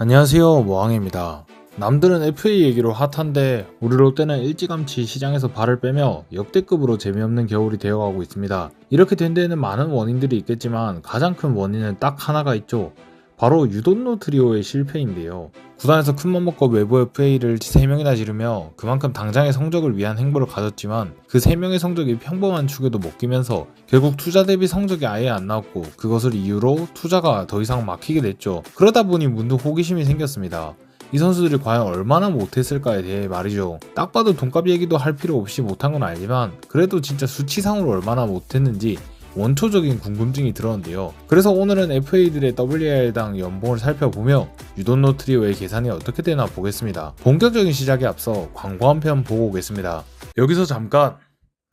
안녕하세요, 모항입니다. 남들은 FA 얘기로 핫한데 우리 롯데는 일찌감치 시장에서 발을 빼며 역대급으로 재미없는 겨울이 되어가고 있습니다. 이렇게 된 데에는 많은 원인들이 있겠지만 가장 큰 원인은 딱 하나가 있죠. 바로 유돈노 트리오의 실패인데요. 구단에서 큰맘 먹고 외부 FA를 3명이나 지르며 그만큼 당장의 성적을 위한 행보를 가졌지만 그 3명의 성적이 평범한 축에도 못 끼면서 결국 투자 대비 성적이 아예 안 나왔고, 그것을 이유로 투자가 더 이상 막히게 됐죠. 그러다 보니 문득 호기심이 생겼습니다. 이 선수들이 과연 얼마나 못했을까에 대해 말이죠. 딱 봐도 돈값 얘기도 할 필요 없이 못한 건 알지만 그래도 진짜 수치상으로 얼마나 못했는지 원초적인 궁금증이 들었는데요. 그래서 오늘은 FA들의 WAR당 연봉을 살펴보며 유돈노 트리오의 계산이 어떻게 되나 보겠습니다. 본격적인 시작에 앞서 광고 한 편 보고 오겠습니다. 여기서 잠깐!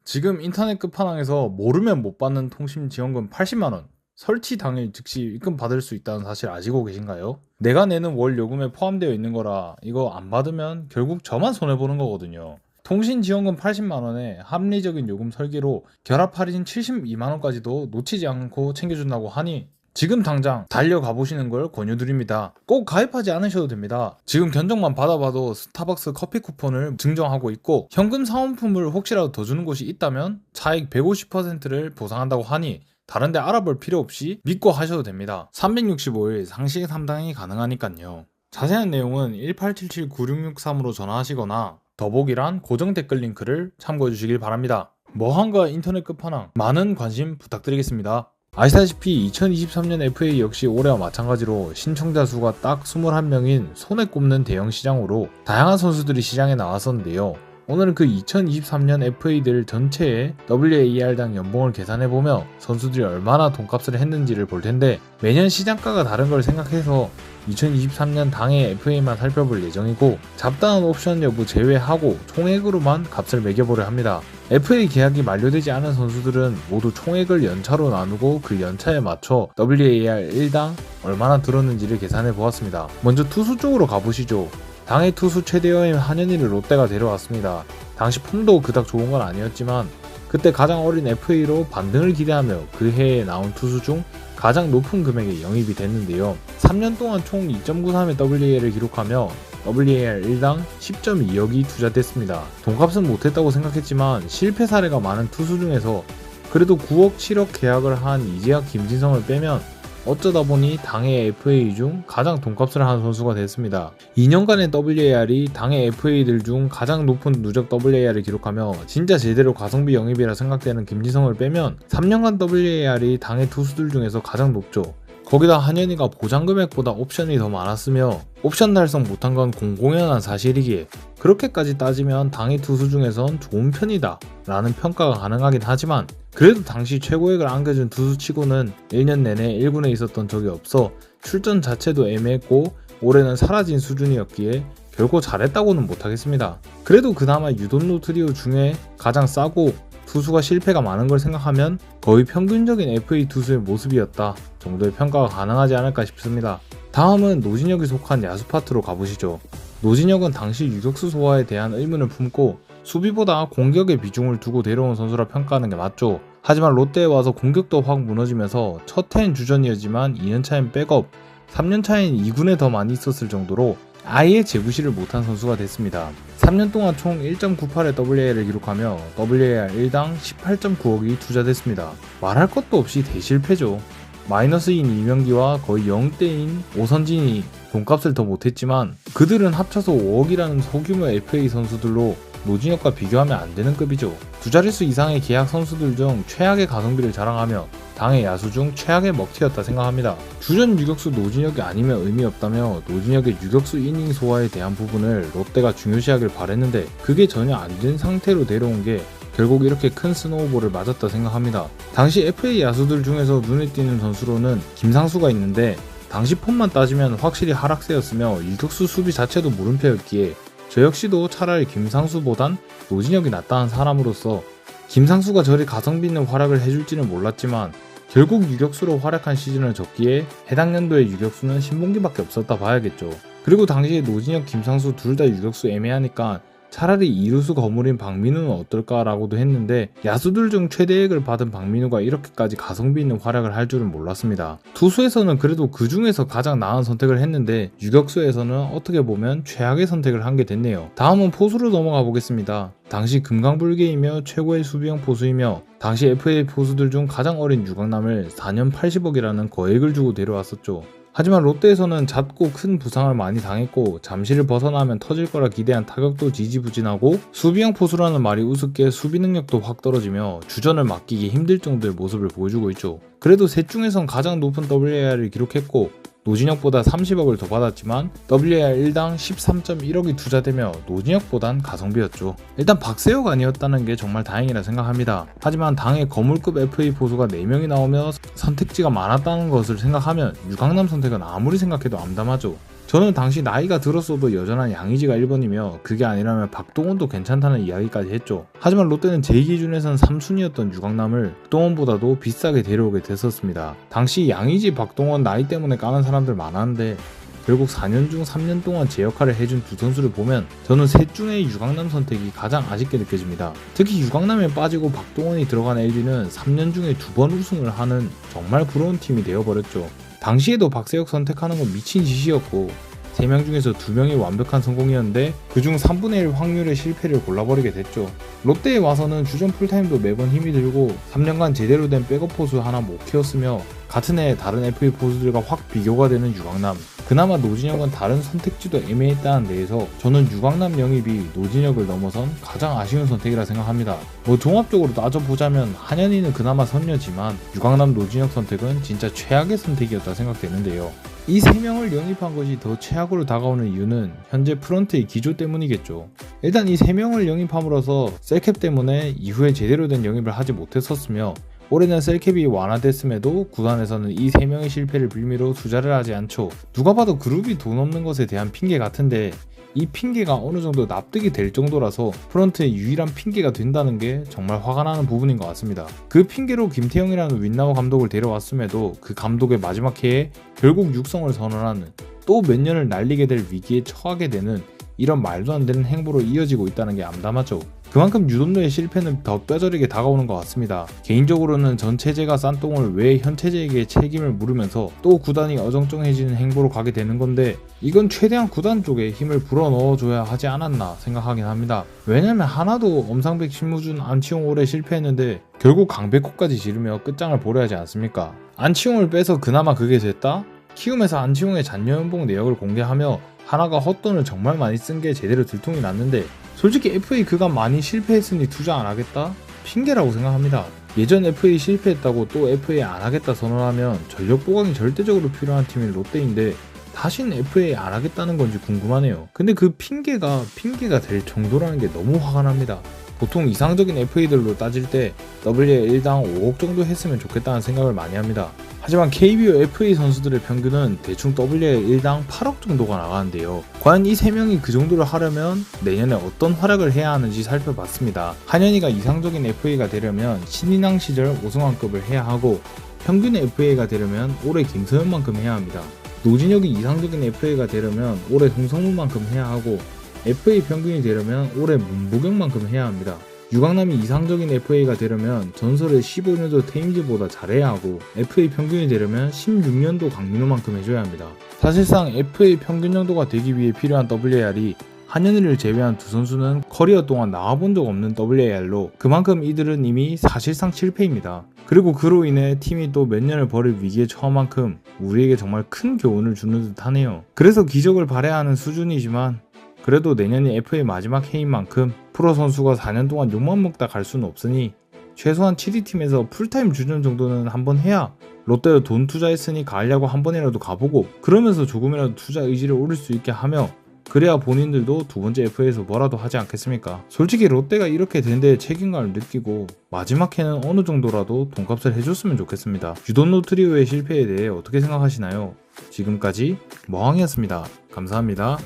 지금 인터넷 끝판왕에서 모르면 못 받는 통신 지원금 80만원 설치 당일 즉시 입금 받을 수 있다는 사실 아시고 계신가요? 내가 내는 월 요금에 포함되어 있는 거라 이거 안 받으면 결국 저만 손해보는 거거든요. 통신 지원금 80만원에 합리적인 요금 설계로 결합 할인 72만원까지도 놓치지 않고 챙겨준다고 하니 지금 당장 달려가 보시는 걸 권유드립니다. 꼭 가입하지 않으셔도 됩니다. 지금 견적만 받아봐도 스타벅스 커피 쿠폰을 증정하고 있고, 현금 사은품을 혹시라도 더 주는 곳이 있다면 차익 150%를 보상한다고 하니 다른데 알아볼 필요 없이 믿고 하셔도 됩니다. 365일 상시 상담이 가능하니깐요. 자세한 내용은 1877-9663으로 전화하시거나 더보기란 고정 댓글 링크를 참고해 주시길 바랍니다. 뭐한가 인터넷 끝판왕, 많은 관심 부탁드리겠습니다. 아시다시피 2023년 FA 역시 올해와 마찬가지로 신청자 수가 딱 21명인 손에 꼽는 대형 시장으로 다양한 선수들이 시장에 나왔었는데요. 오늘은 그 2023년 FA들 전체의 WAR당 연봉을 계산해보며 선수들이 얼마나 돈값을 했는지를 볼 텐데, 매년 시장가가 다른 걸 생각해서 2023년 당의 FA만 살펴볼 예정이고, 잡다한 옵션 여부 제외하고 총액으로만 값을 매겨보려 합니다. FA 계약이 만료되지 않은 선수들은 모두 총액을 연차로 나누고 그 연차에 맞춰 WAR 1당 얼마나 들었는지를 계산해 보았습니다. 먼저 투수 쪽으로 가보시죠. 당의 투수 최대여인 한현희를 롯데가 데려왔습니다. 당시 폼도 그닥 좋은 건 아니었지만 그때 가장 어린 FA로 반등을 기대하며 그 해에 나온 투수 중 가장 높은 금액에 영입이 됐는데요. 3년 동안 총 2.93의 WAR을 기록하며 WAR 1당 10.2억이 투자됐습니다. 돈값은 못했다고 생각했지만 실패 사례가 많은 투수 중에서 그래도 9억 7억 계약을 한 이재학 김진성을 빼면 어쩌다 보니 당의 FA 중 가장 돈값을 한 선수가 됐습니다. 2년간의 WAR이 당의 FA들 중 가장 높은 누적 WAR을 기록하며 진짜 제대로 가성비 영입이라 생각되는 김지성을 빼면 3년간 WAR이 당의 투수들 중에서 가장 높죠. 거기다 한현희가 보장금액보다 옵션이 더 많았으며 옵션 달성 못한 건 공공연한 사실이기에 그렇게까지 따지면 당의 투수 중에선 좋은 편이다 라는 평가가 가능하긴 하지만, 그래도 당시 최고액을 안겨준 투수치고는 1년 내내 1군에 있었던 적이 없어 출전 자체도 애매했고 올해는 사라진 수준이었기에 결코 잘했다고는 못하겠습니다. 그래도 그나마 유돈노 트리오 중에 가장 싸고 투수가 실패가 많은 걸 생각하면 거의 평균적인 FA 투수의 모습이었다 정도의 평가가 가능하지 않을까 싶습니다. 다음은 노진혁이 속한 야수 파트로 가보시죠. 노진혁은 당시 유격수 소화에 대한 의문을 품고 수비보다 공격에 비중을 두고 데려온 선수라 평가하는 게 맞죠. 하지만 롯데에 와서 공격도 확 무너지면서 첫 해엔 주전이었지만 2년차엔 백업, 3년차엔 2군에 더 많이 있었을 정도로 아예 재구시를 못한 선수가 됐습니다. 3년 동안 총 1.98의 WAR을 기록하며 WAR 1당 18.9억이 투자됐습니다. 말할 것도 없이 대실패죠. 마이너스인 이명기와 거의 0대인 오선진이 돈값을 더 못했지만 그들은 합쳐서 5억이라는 소규모 FA 선수들로 노진혁과 비교하면 안 되는 급이죠. 두 자릿수 이상의 계약 선수들 중 최악의 가성비를 자랑하며 당의 야수 중 최악의 먹튀였다 생각합니다. 주전 유격수 노진혁이 아니면 의미 없다며 노진혁의 유격수 이닝 소화에 대한 부분을 롯데가 중요시하길 바랬는데 그게 전혀 안 된 상태로 데려온 게 결국 이렇게 큰 스노우볼을 맞았다 생각합니다. 당시 FA 야수들 중에서 눈에 띄는 선수로는 김상수가 있는데 당시 폼만 따지면 확실히 하락세였으며 유격수 수비 자체도 물음표였기에 저 역시도 차라리 김상수보단 노진혁이 낫다는 사람으로서 김상수가 저리 가성비 있는 활약을 해줄지는 몰랐지만 결국 유격수로 활약한 시즌을 적기에 해당 연도의 유격수는 신봉기밖에 없었다 봐야겠죠. 그리고 당시에 노진혁, 김상수 둘 다 유격수 애매하니까 차라리 이루수 거물인 박민우는 어떨까라고도 했는데 야수들 중 최대액을 받은 박민우가 이렇게까지 가성비 있는 활약을 할 줄은 몰랐습니다. 투수에서는 그래도 그 중에서 가장 나은 선택을 했는데 유격수에서는 어떻게 보면 최악의 선택을 한 게 됐네요. 다음은 포수로 넘어가 보겠습니다. 당시 금강불개이며 최고의 수비형 포수이며 당시 FA 포수들 중 가장 어린 유강남을 4년 80억이라는 거액을 주고 데려왔었죠. 하지만 롯데에서는 잦고 큰 부상을 많이 당했고 잠시를 벗어나면 터질 거라 기대한 타격도 지지부진하고 수비형 포수라는 말이 우습게 수비 능력도 확 떨어지며 주전을 맡기기 힘들 정도의 모습을 보여주고 있죠. 그래도 셋 중에선 가장 높은 WAR을 기록했고 노진혁보다 30억을 더 받았지만 WAR 1당 13.1억이 투자되며 노진혁보단 가성비였죠. 일단 박세혁 아니었다는 게 정말 다행이라 생각합니다. 하지만 당에 거물급 FA 포수가 4명이 나오며 선택지가 많았다는 것을 생각하면 유강남 선택은 아무리 생각해도 암담하죠. 저는 당시 나이가 들었어도 여전한 양의지가 1번이며 그게 아니라면 박동원도 괜찮다는 이야기까지 했죠. 하지만 롯데는 제 기준에선 3순위였던 유강남을 박동원보다도 비싸게 데려오게 됐었습니다. 당시 양의지, 박동원 나이 때문에 까는 사람들 많았는데 결국 4년 중 3년 동안 제 역할을 해준 두 선수를 보면 저는 셋 중에 유강남 선택이 가장 아쉽게 느껴집니다. 특히 유강남에 빠지고 박동원이 들어간 LG는 3년 중에 2번 우승을 하는 정말 부러운 팀이 되어버렸죠. 당시에도 박세혁 선택하는 건 미친 짓이었고 3명 중에서 2명이 완벽한 성공이었는데 그중 3분의 1 확률의 실패를 골라버리게 됐죠. 롯데에 와서는 주전 풀타임도 매번 힘이 들고 3년간 제대로 된 백업 포수 하나 못 키웠으며 같은 해 다른 FA 포수들과 확 비교가 되는 유강남. 그나마 노진혁은 다른 선택지도 애매했다는 데에서 저는 유강남 영입이 노진혁을 넘어선 가장 아쉬운 선택이라 생각합니다. 종합적으로 따져보자면 한현희는 그나마 선녀지만 유강남 노진혁 선택은 진짜 최악의 선택이었다 생각되는데요. 이 3명을 영입한 것이 더 최악으로 다가오는 이유는 현재 프런트의 기조 때문이겠죠. 일단 이 3명을 영입함으로써 셀캡 때문에 이후에 제대로 된 영입을 하지 못했었으며 올해는 셀캡이 완화됐음에도 구단에서는 이 3명의 실패를 빌미로 투자를 하지 않죠. 누가 봐도 그룹이 돈 없는 것에 대한 핑계 같은데 이 핑계가 어느 정도 납득이 될 정도라서 프런트의 유일한 핑계가 된다는 게 정말 화가 나는 부분인 것 같습니다. 그 핑계로 김태형이라는 윈나우 감독을 데려왔음에도 그 감독의 마지막 해에 결국 육성을 선언하는 또 몇 년을 날리게 될 위기에 처하게 되는 이런 말도 안 되는 행보로 이어지고 있다는 게 암담하죠. 그만큼 유dom로의 실패는 더 뼈저리게 다가오는 것 같습니다. 개인적으로는 전 체제가 싼 똥을 왜 현 체제에게 책임을 물으면서 또 구단이 어정쩡해지는 행보로 가게 되는 건데 이건 최대한 구단 쪽에 힘을 불어넣어줘야 하지 않았나 생각하긴 합니다. 왜냐면 하나도 엄상백, 신무준, 안치홍 올해 실패했는데 결국 강백호까지 지르며 끝장을 보려 하지 않습니까? 안치홍을 빼서 그나마 그게 됐다? 키움에서 안치홍의 잔여 연봉 내역을 공개하며 하나가 헛돈을 정말 많이 쓴 게 제대로 들통이 났는데 솔직히 FA 그간 많이 실패했으니 투자 안 하겠다? 핑계라고 생각합니다. 예전 FA 실패했다고 또 FA 안 하겠다 선언하면 전력 보강이 절대적으로 필요한 팀인 롯데인데 다신 FA 안 하겠다는 건지 궁금하네요. 근데 그 핑계가 될 정도라는 게 너무 화가 납니다. 보통 이상적인 FA들로 따질 때 WA 1당 5억 정도 했으면 좋겠다는 생각을 많이 합니다. 하지만 KBO FA 선수들의 평균은 대충 WA 1당 8억 정도가 나가는데요. 과연 이 3명이 그 정도를 하려면 내년에 어떤 활약을 해야 하는지 살펴봤습니다. 한현희가 이상적인 FA가 되려면 신인왕 시절 오승환급을 해야 하고 평균의 FA가 되려면 올해 김서현만큼 해야 합니다. 노진혁이 이상적인 FA가 되려면 올해 홍성문만큼 해야 하고 FA 평균이 되려면 올해 문보경만큼 해야 합니다. 유강남이 이상적인 FA가 되려면 전설의 15년도 테임즈보다 잘해야 하고 FA 평균이 되려면 16년도 강민호만큼 해줘야 합니다. 사실상 FA 평균 정도가 되기 위해 필요한 WAR이 한현희를 제외한 두 선수는 커리어 동안 나와본 적 없는 WAR로 그만큼 이들은 이미 사실상 실패입니다. 그리고 그로 인해 팀이 또 몇 년을 벌일 위기에 처한 만큼 우리에게 정말 큰 교훈을 주는 듯 하네요. 그래서 기적을 바라야 하는 수준이지만 그래도 내년이 FA 마지막 해인 만큼 프로 선수가 4년 동안 욕만 먹다 갈 수는 없으니 최소한 7위팀에서 풀타임 주전 정도는 한번 해야 롯데도 돈 투자했으니 가려고 한 번이라도 가보고 그러면서 조금이라도 투자 의지를 오를 수 있게 하며 그래야 본인들도 두 번째 FA에서 뭐라도 하지 않겠습니까? 솔직히 롯데가 이렇게 된 데에 책임감을 느끼고 마지막 해는 어느 정도라도 돈값을 해줬으면 좋겠습니다. 유돈노 트리오의 실패에 대해 어떻게 생각하시나요? 지금까지 머항이었습니다. 감사합니다.